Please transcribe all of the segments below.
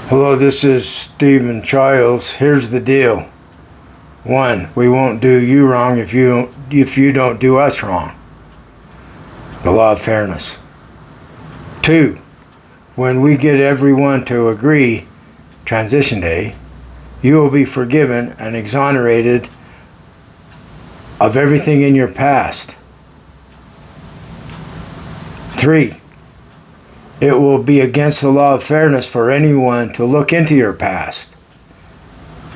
Hello, this is Stephen Childs. Here's the deal. 1, we won't do you wrong if you don't do us wrong. The law of fairness. 2, when we get everyone to agree, transition day, you will be forgiven and exonerated of everything in your past. 3, it will be against the law of fairness for anyone to look into your past.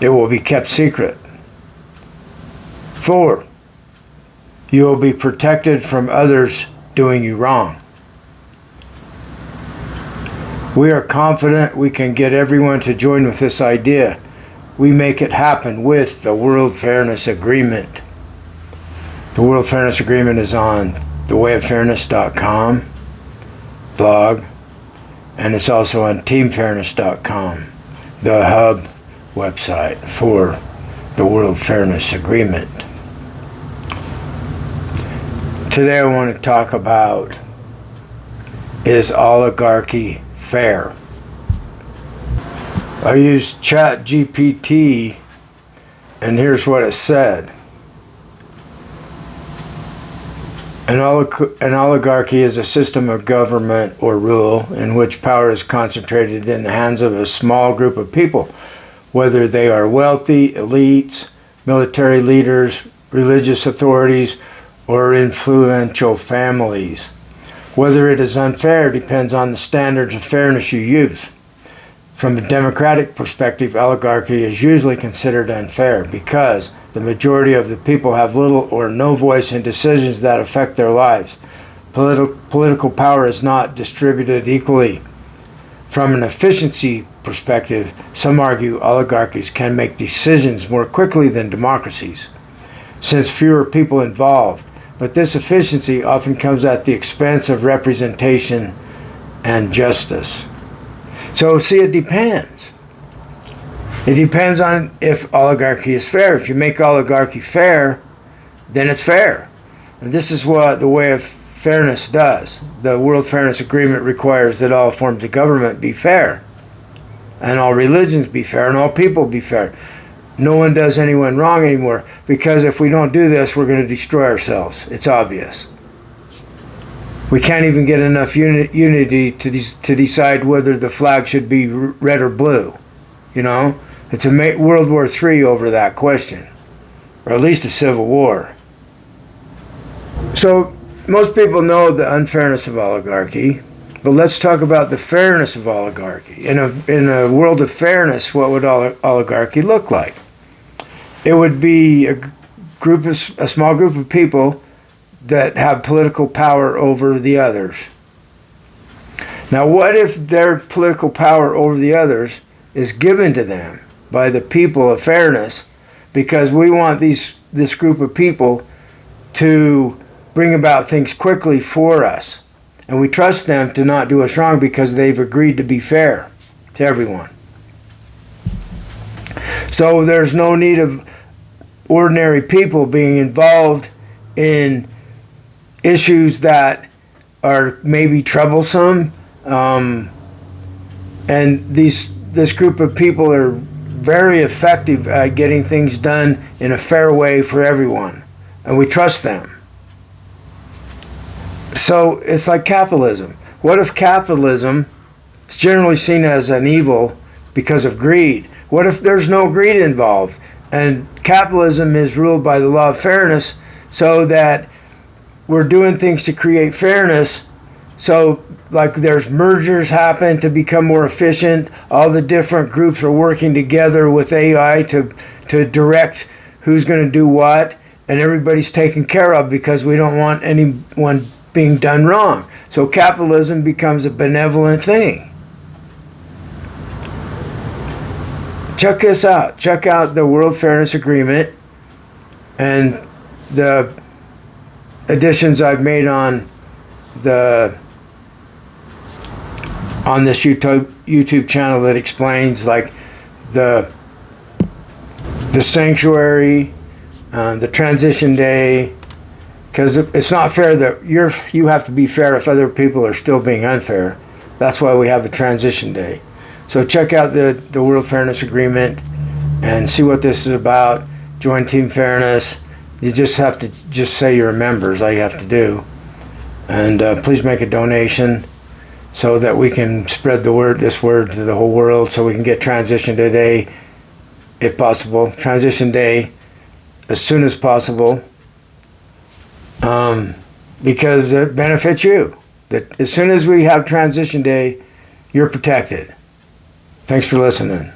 It will be kept secret. 4, you will be protected from others doing you wrong. We are confident we can get everyone to join with this idea. We make it happen with the World Fairness Agreement. The World Fairness Agreement is on thewayoffairness.com blog, and it's also on teamfairness.com, the hub website for the World Fairness Agreement. Today I want to talk about, is oligarchy fair? I used ChatGPT, and here's what it said. An oligarchy is a system of government or rule in which power is concentrated in the hands of a small group of people, whether they are wealthy, elites, military leaders, religious authorities, or influential families. Whether it is unfair depends on the standards of fairness you use. From a democratic perspective, oligarchy is usually considered unfair because the majority of the people have little or no voice in decisions that affect their lives. Political power is not distributed equally. From an efficiency perspective, some argue oligarchies can make decisions more quickly than democracies, since fewer people involved. But this efficiency often comes at the expense of representation and justice. So, see, it depends. It depends on if oligarchy is fair. If you make oligarchy fair, then it's fair. And this is what the way of fairness does. The World Fairness Agreement requires that all forms of government be fair, and all religions be fair, and all people be fair. No one does anyone wrong anymore, because if we don't do this, we're going to destroy ourselves. It's obvious. We can't even get enough unity to decide whether the flag should be red or blue. You know, it's a World War III over that question, or at least a civil war. So most people know the unfairness of oligarchy, but let's talk about the fairness of oligarchy. In a world of fairness, what would oligarchy look like? It would be a small group of people that have political power over the others. Now, what if their political power over the others is given to them by the people of fairness, because we want this group of people to bring about things quickly for us, and we trust them to not do us wrong because they've agreed to be fair to everyone. So there's no need of ordinary people being involved in issues that are maybe troublesome, and this group of people are very effective at getting things done in a fair way for everyone, and we trust them. So it's like capitalism. What if capitalism is generally seen as an evil because of greed? What if there's no greed involved, and capitalism is ruled by the law of fairness, so that we're doing things to create fairness? So like there's mergers happen to become more efficient. All the different groups are working together with AI to direct who's going to do what, and everybody's taken care of because we don't want anyone being done wrong. So capitalism becomes a benevolent thing. Check this out. Check out the World Fairness Agreement and the additions I've made on this YouTube channel that explains like the sanctuary, the transition day, because it's not fair that you have to be fair if other people are still being unfair. That's why we have a transition day. So check out the World Fairness Agreement and see what this is about. Join Team Fairness. You just have to just say you're a member is all you have to do. And please make a donation so that we can spread this word to the whole world, so we can get Transition Day, if possible. Transition Day as soon as possible, because it benefits you. That as soon as we have Transition Day, you're protected. Thanks for listening.